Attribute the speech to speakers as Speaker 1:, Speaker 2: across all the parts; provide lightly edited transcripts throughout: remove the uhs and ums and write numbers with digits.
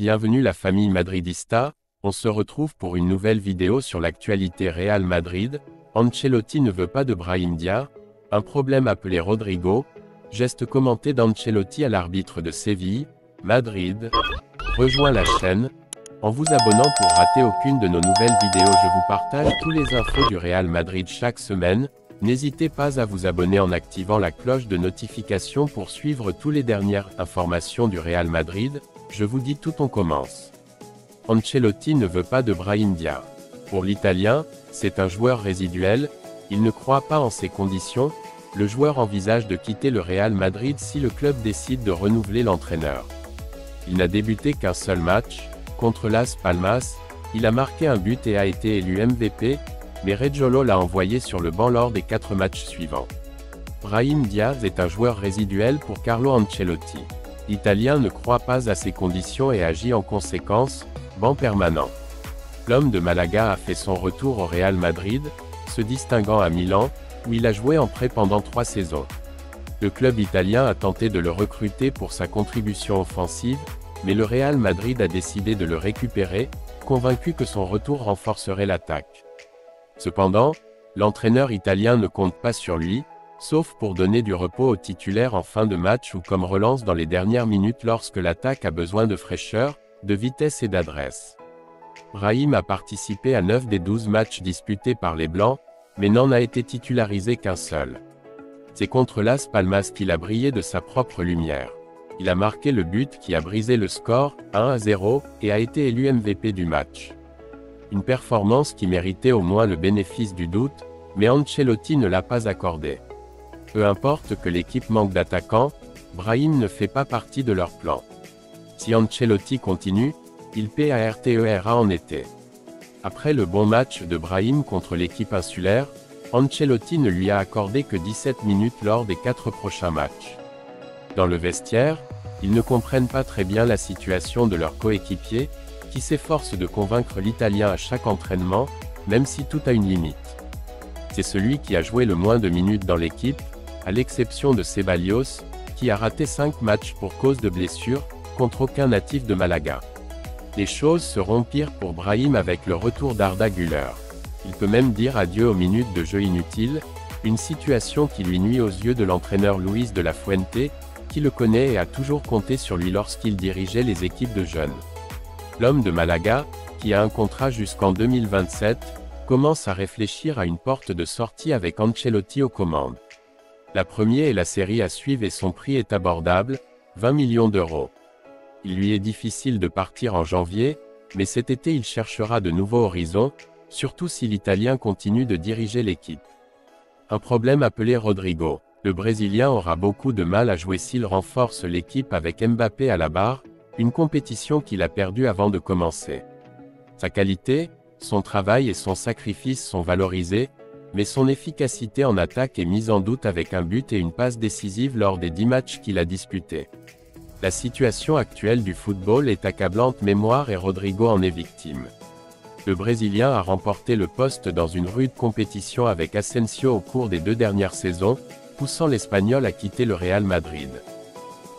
Speaker 1: Bienvenue la famille madridista, on se retrouve pour une nouvelle vidéo sur l'actualité Real Madrid. Ancelotti ne veut pas de Brahim Diaz, un problème appelé Rodrigo, geste commenté d'Ancelotti à l'arbitre de Séville, Madrid. Rejoins la chaîne, en vous abonnant pour rater aucune de nos nouvelles vidéos. Je vous partage tous les infos du Real Madrid chaque semaine. N'hésitez pas à vous abonner en activant la cloche de notification pour suivre toutes les dernières informations du Real Madrid. Je vous dis tout, on commence. Ancelotti ne veut pas de Brahim Diaz. Pour l'Italien, c'est un joueur résiduel, il ne croit pas en ses conditions. Le joueur envisage de quitter le Real Madrid si le club décide de renouveler l'entraîneur. Il n'a débuté qu'un seul match, contre Las Palmas, il a marqué un but et a été élu MVP, mais Reggiolo l'a envoyé sur le banc lors des 4 matchs suivants. Brahim Diaz est un joueur résiduel pour Carlo Ancelotti. L'Italien ne croit pas à ses conditions et agit en conséquence, banc permanent. L'homme de Malaga a fait son retour au Real Madrid, se distinguant à Milan, où il a joué en prêt pendant 3 saisons. Le club italien a tenté de le recruter pour sa contribution offensive, mais le Real Madrid a décidé de le récupérer, convaincu que son retour renforcerait l'attaque. Cependant, l'entraîneur italien ne compte pas sur lui, sauf pour donner du repos aux titulaires en fin de match ou comme relance dans les dernières minutes lorsque l'attaque a besoin de fraîcheur, de vitesse et d'adresse. Brahim a participé à 9 des 12 matchs disputés par les Blancs, mais n'en a été titularisé qu'un seul. C'est contre Las Palmas qu'il a brillé de sa propre lumière. Il a marqué le but qui a brisé le score, 1-0, et a été élu MVP du match. Une performance qui méritait au moins le bénéfice du doute, mais Ancelotti ne l'a pas accordé. Peu importe que l'équipe manque d'attaquants, Brahim ne fait pas partie de leur plan. Si Ancelotti continue, il PARTERA en été. Après le bon match de Brahim contre l'équipe insulaire, Ancelotti ne lui a accordé que 17 minutes lors des 4 prochains matchs. Dans le vestiaire, ils ne comprennent pas très bien la situation de leur coéquipier, qui s'efforce de convaincre l'Italien à chaque entraînement, même si tout a une limite. C'est celui qui a joué le moins de minutes dans l'équipe, à l'exception de Ceballos, qui a raté 5 matchs pour cause de blessure, contre aucun natif de Malaga. Les choses seront pires pour Brahim avec le retour d'Arda Güler. Il peut même dire adieu aux minutes de jeu inutiles, une situation qui lui nuit aux yeux de l'entraîneur Luis de la Fuente, qui le connaît et a toujours compté sur lui lorsqu'il dirigeait les équipes de jeunes. L'homme de Malaga, qui a un contrat jusqu'en 2027, commence à réfléchir à une porte de sortie avec Ancelotti aux commandes. La première est la série à suivre et son prix est abordable, 20 millions d'euros. Il lui est difficile de partir en janvier, mais cet été il cherchera de nouveaux horizons, surtout si l'Italien continue de diriger l'équipe. Un problème appelé Rodrigo. Le Brésilien aura beaucoup de mal à jouer s'il renforce l'équipe avec Mbappé à la barre, une compétition qu'il a perdue avant de commencer. Sa qualité, son travail et son sacrifice sont valorisés, mais son efficacité en attaque est mise en doute avec un but et une passe décisive lors des 10 matchs qu'il a disputés. La situation actuelle du football est accablante, mémoire et Rodrigo en est victime. Le Brésilien a remporté le poste dans une rude compétition avec Asensio au cours des 2 dernières saisons, poussant l'Espagnol à quitter le Real Madrid.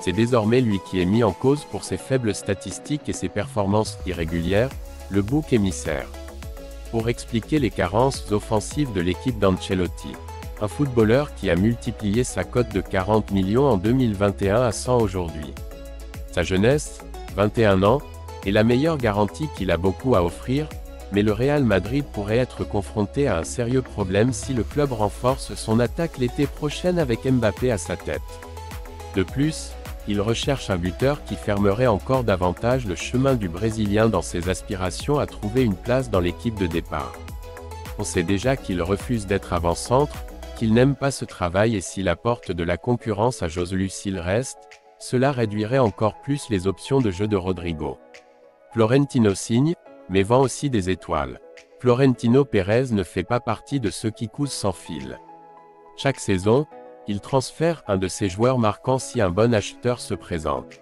Speaker 1: C'est désormais lui qui est mis en cause pour ses faibles statistiques et ses performances irrégulières, le bouc émissaire. Pour expliquer les carences offensives de l'équipe d'Ancelotti, un footballeur qui a multiplié sa cote de 40 millions en 2021 à 100 aujourd'hui. Sa jeunesse, 21 ans, est la meilleure garantie qu'il a beaucoup à offrir, mais le Real Madrid pourrait être confronté à un sérieux problème si le club renforce son attaque l'été prochain avec Mbappé à sa tête. De plus, il recherche un buteur qui fermerait encore davantage le chemin du Brésilien dans ses aspirations à trouver une place dans l'équipe de départ. On sait déjà qu'il refuse d'être avant-centre, qu'il n'aime pas ce travail et s'il apporte de la concurrence à Joselu s'il reste, cela réduirait encore plus les options de jeu de Rodrigo. Florentino signe, mais vend aussi des étoiles. Florentino Pérez ne fait pas partie de ceux qui cousent sans fil. Chaque saison, il transfère un de ses joueurs marquants si un bon acheteur se présente.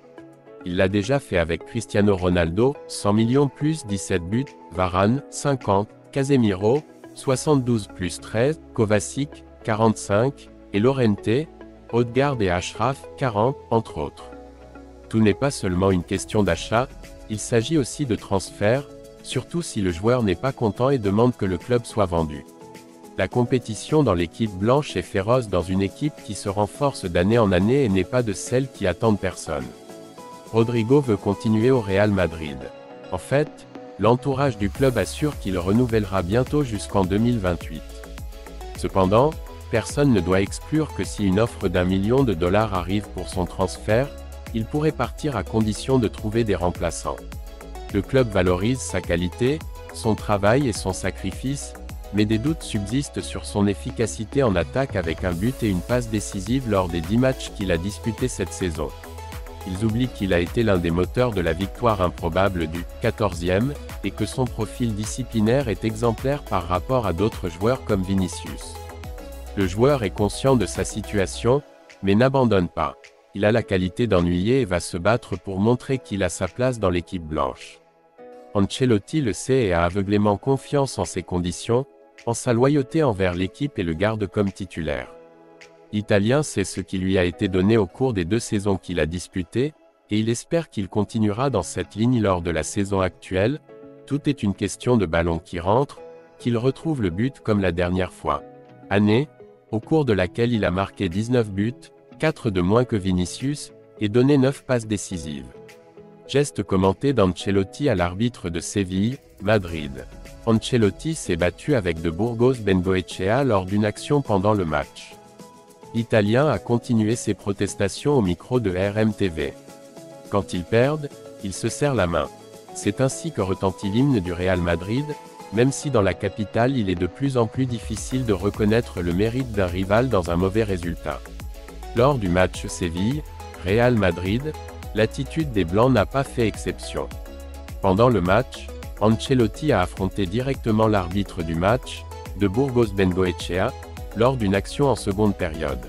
Speaker 1: Il l'a déjà fait avec Cristiano Ronaldo, 100 millions plus 17 buts, Varane, 50, Casemiro, 72 plus 13, Kovacic, 45, et Llorente, Odegaard et Achraf, 40, entre autres. Tout n'est pas seulement une question d'achat, Il s'agit aussi de transfert, surtout si le joueur n'est pas content et demande que le club soit vendu. La compétition dans l'équipe blanche est féroce dans une équipe qui se renforce d'année en année et n'est pas de celles qui attendent personne. Rodrigo veut continuer au Real Madrid. En fait, l'entourage du club assure qu'il renouvellera bientôt jusqu'en 2028. Cependant, personne ne doit exclure que si une offre d'1 million de dollars arrive pour son transfert, il pourrait partir à condition de trouver des remplaçants. Le club valorise sa qualité, son travail et son sacrifice, mais des doutes subsistent sur son efficacité en attaque avec un but et une passe décisive lors des 10 matchs qu'il a disputés cette saison. Ils oublient qu'il a été l'un des moteurs de la victoire improbable du 14e, et que son profil disciplinaire est exemplaire par rapport à d'autres joueurs comme Vinicius. Le joueur est conscient de sa situation, mais n'abandonne pas. Il a la qualité d'ennuyer et va se battre pour montrer qu'il a sa place dans l'équipe blanche. Ancelotti le sait et a aveuglément confiance en ses conditions, en sa loyauté envers l'équipe et le garde comme titulaire. L'Italien sait ce qui lui a été donné au cours des 2 saisons qu'il a disputées, et il espère qu'il continuera dans cette ligne lors de la saison actuelle. Tout est une question de ballon qui rentre, qu'il retrouve le but comme la dernière fois. Année, au cours de laquelle il a marqué 19 buts, 4 de moins que Vinicius, et donné 9 passes décisives. Geste commenté d'Ancelotti à l'arbitre de Séville, Madrid. Ancelotti s'est battu avec de Burgos Bengoechea lors d'une action pendant le match. L'Italien a continué ses protestations au micro de RMTV. Quand ils perdent, il se serre la main. C'est ainsi que retentit l'hymne du Real Madrid, même si dans la capitale il est de plus en plus difficile de reconnaître le mérite d'un rival dans un mauvais résultat. Lors du match Séville-Real Madrid, l'attitude des Blancs n'a pas fait exception. Pendant le match, Ancelotti a affronté directement l'arbitre du match, de Burgos Bengoechea, lors d'une action en seconde période.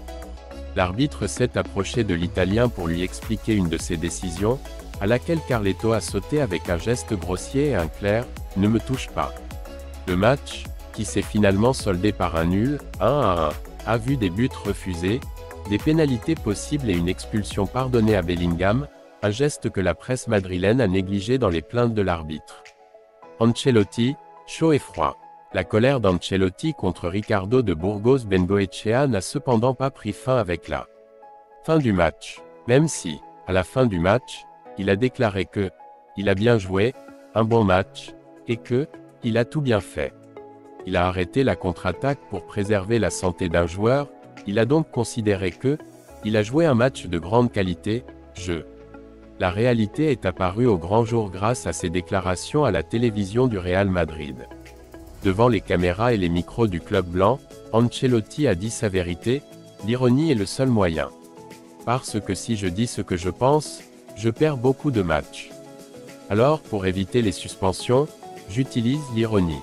Speaker 1: L'arbitre s'est approché de l'Italien pour lui expliquer une de ses décisions, à laquelle Carleto a sauté avec un geste grossier et un clair « Ne me touche pas ». Le match, qui s'est finalement soldé par un nul, 1-1, a vu des buts refusés, des pénalités possibles et une expulsion pardonnée à Bellingham, un geste que la presse madrilène a négligé dans les plaintes de l'arbitre. Ancelotti, chaud et froid. La colère d'Ancelotti contre Ricardo de Burgos Bengoechea n'a cependant pas pris fin avec la fin du match. Même si, à la fin du match, il a déclaré que « il a bien joué, un bon match, et que « il a tout bien fait ». Il a arrêté la contre-attaque pour préserver la santé d'un joueur, il a donc considéré que « il a joué un match de grande qualité, La réalité est apparue au grand jour grâce à ses déclarations à la télévision du Real Madrid. Devant les caméras et les micros du club blanc, Ancelotti a dit sa vérité, l'ironie est le seul moyen. Parce que si je dis ce que je pense, je perds beaucoup de matchs. Alors pour éviter les suspensions, j'utilise l'ironie.